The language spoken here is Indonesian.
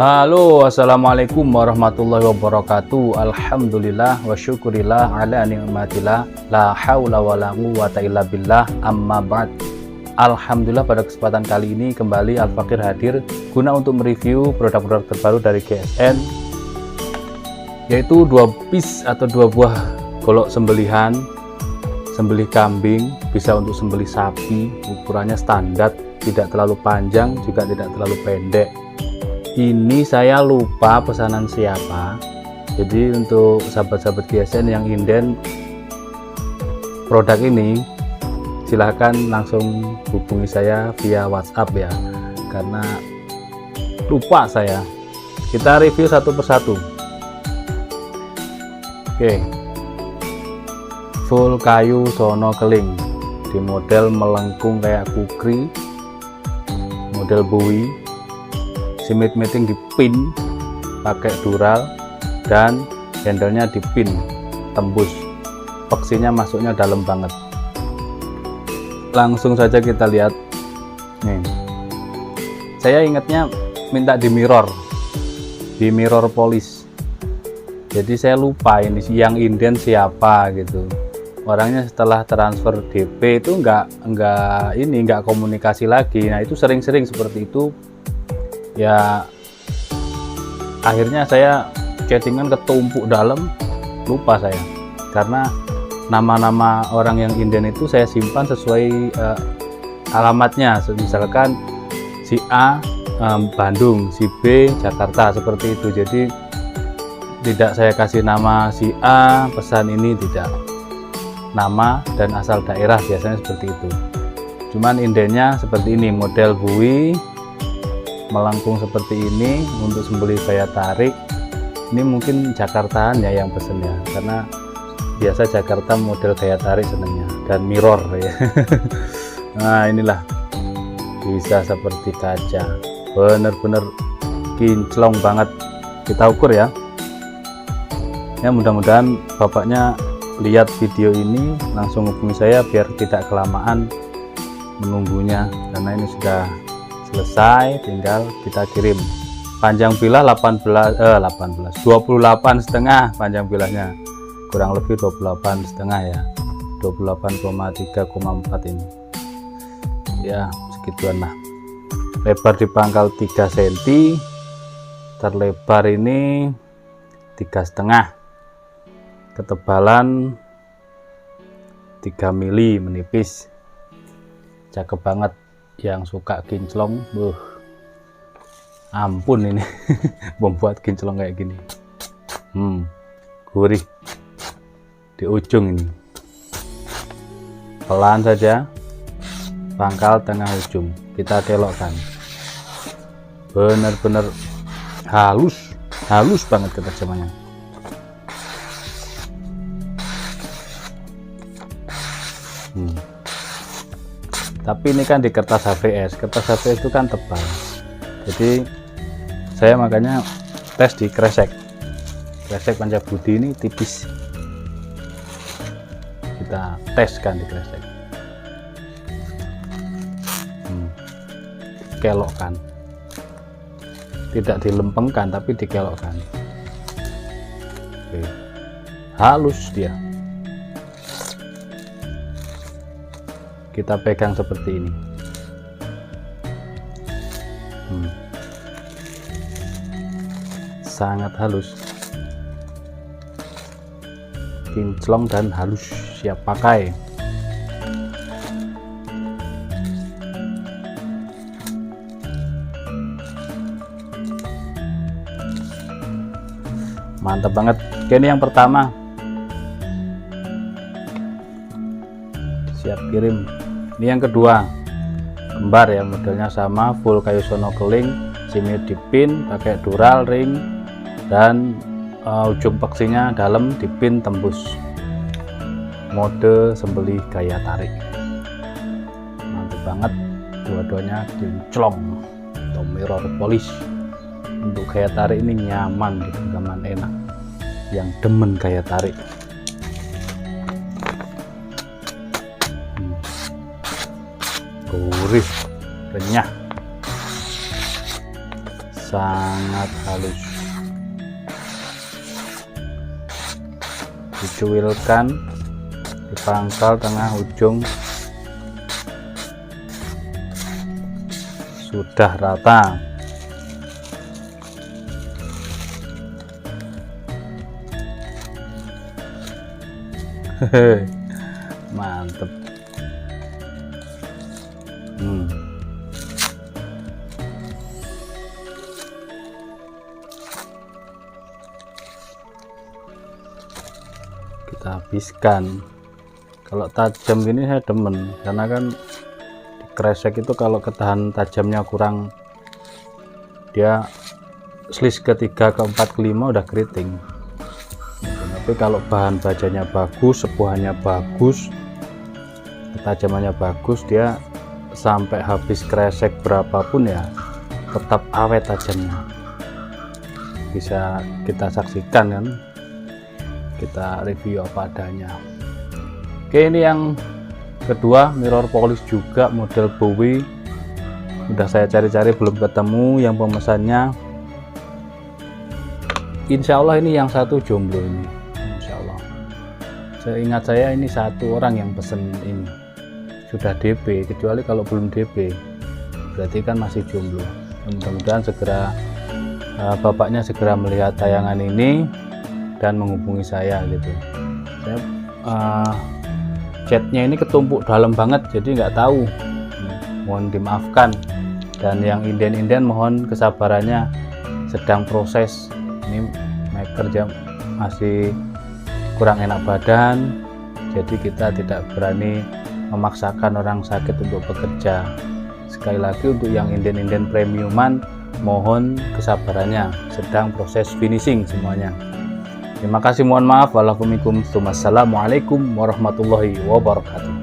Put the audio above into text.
Halo, assalamualaikum warahmatullahi wabarakatuh. Alhamdulillah wa syukurillah ala ni'matillah, la haula wa la quwwata illa billah, amma ba'd. Alhamdulillah, pada kesempatan kali ini kembali Al-Fakir hadir guna untuk mereview produk-produk terbaru dari GSN, yaitu 2 piece atau 2 buah golok sembelihan, sembelih kambing, bisa untuk sembelih sapi. Ukurannya standar, tidak terlalu panjang juga tidak terlalu pendek. Ini saya lupa pesanan siapa, jadi untuk sahabat-sahabat GSN yang inden produk ini silahkan langsung hubungi saya via WhatsApp ya, karena lupa saya. Kita review satu persatu. Oke, full kayu sono keling di model melengkung kayak kukri, model buwi, simit-miting dipin pakai dural, dan handlenya dipin tembus, peksinya masuknya dalam banget. Langsung saja kita lihat nih. Saya ingatnya minta di mirror polish, jadi saya lupa ini yang inden siapa gitu. Orangnya setelah transfer DP itu nggak komunikasi lagi. Nah, itu sering-sering seperti itu ya, akhirnya saya chattingan ketumpuk dalam, lupa saya, karena nama-nama orang yang inden itu saya simpan sesuai alamatnya. Misalkan si A Bandung, si B Jakarta, seperti itu. Jadi tidak saya kasih nama si A pesan ini, tidak, nama dan asal daerah biasanya seperti itu. Cuman indennya seperti ini, model buwi melengkung seperti ini untuk sembelih gaya tarik. Ini mungkin Jakartaan ya yang pesennya, karena biasa Jakarta model gaya tarik senengnya, dan mirror ya. Nah, inilah bisa seperti kaca, bener-bener kinclong banget. Kita ukur ya. Ya, mudah-mudahan bapaknya lihat video ini langsung hubungi saya biar tidak kelamaan menunggunya, karena ini sudah selesai, tinggal kita kirim. Panjang bilah 28,5 panjang bilahnya, kurang lebih 28,5 ya, 28,3,4 ini ya, segituan lah. Lebar di pangkal 3 cm, terlebar ini 3,5, ketebalan 3 mili, menipis, cakep banget. Yang suka kinclong, ampun ini membuat kinclong kayak gini, gurih di ujung ini. Pelan saja, pangkal tengah ujung kita kelokkan, bener-bener halus banget ketajamannya. Tapi ini kan di kertas HVS itu kan tebal, jadi saya makanya tes di kresek Pancabudi ini tipis, kita teskan di kresek. Kelokkan, tidak dilempengkan tapi dikelokkan. Oke. Halus dia. Kita pegang seperti ini. Sangat halus, kinclong dan halus, siap pakai. Mantap banget. Oke, ini yang pertama, siap kirim. Ini yang kedua, kembar ya, modelnya sama, full kayu sono keling, simit dipin pakai dural ring, dan ujung peksinya dalam dipin tembus, mode sembelih gaya tarik. Mantap banget, dua-duanya kinclong atau mirror polish. Untuk gaya tarik ini nyaman gitu, genggaman enak, yang demen gaya tarik. Gurih, renyah, sangat halus. Dicuilkan di pangkal tengah ujung sudah rata. Hehe, mantep. Kita habiskan. Kalau tajam gini saya demen, karena kan di kresek itu kalau ketahan tajamnya kurang, dia slice ketiga, keempat, kelima udah keriting. Tapi kalau bahan bajanya bagus, sepuhannya bagus, ketajamannya bagus, dia sampai habis kresek berapapun ya tetap awet tajamnya. Bisa kita saksikan kan, kita review apa adanya. Oke, ini yang kedua, mirror polish juga model Bowie. Udah saya cari-cari belum ketemu yang pemesannya. Insya Allah ini yang satu jomblo ini, Insya Allah. Seingat saya ini satu orang yang pesen ini, sudah DP, kecuali kalau belum DP berarti kan masih jomblo. Mudah-mudahan segera bapaknya segera melihat tayangan ini dan menghubungi saya gitu. Saya chatnya ini ketumpuk dalam banget, jadi nggak tahu, mohon dimaafkan. Dan yang inden-inden mohon kesabarannya, sedang proses ini, kerja masih kurang enak badan, jadi kita tidak berani memaksakan orang sakit untuk bekerja. Sekali lagi untuk yang inden-inden premiuman mohon kesabarannya, sedang proses finishing semuanya. Terima kasih, mohon maaf. Wassalamualaikum warahmatullahi wabarakatuh.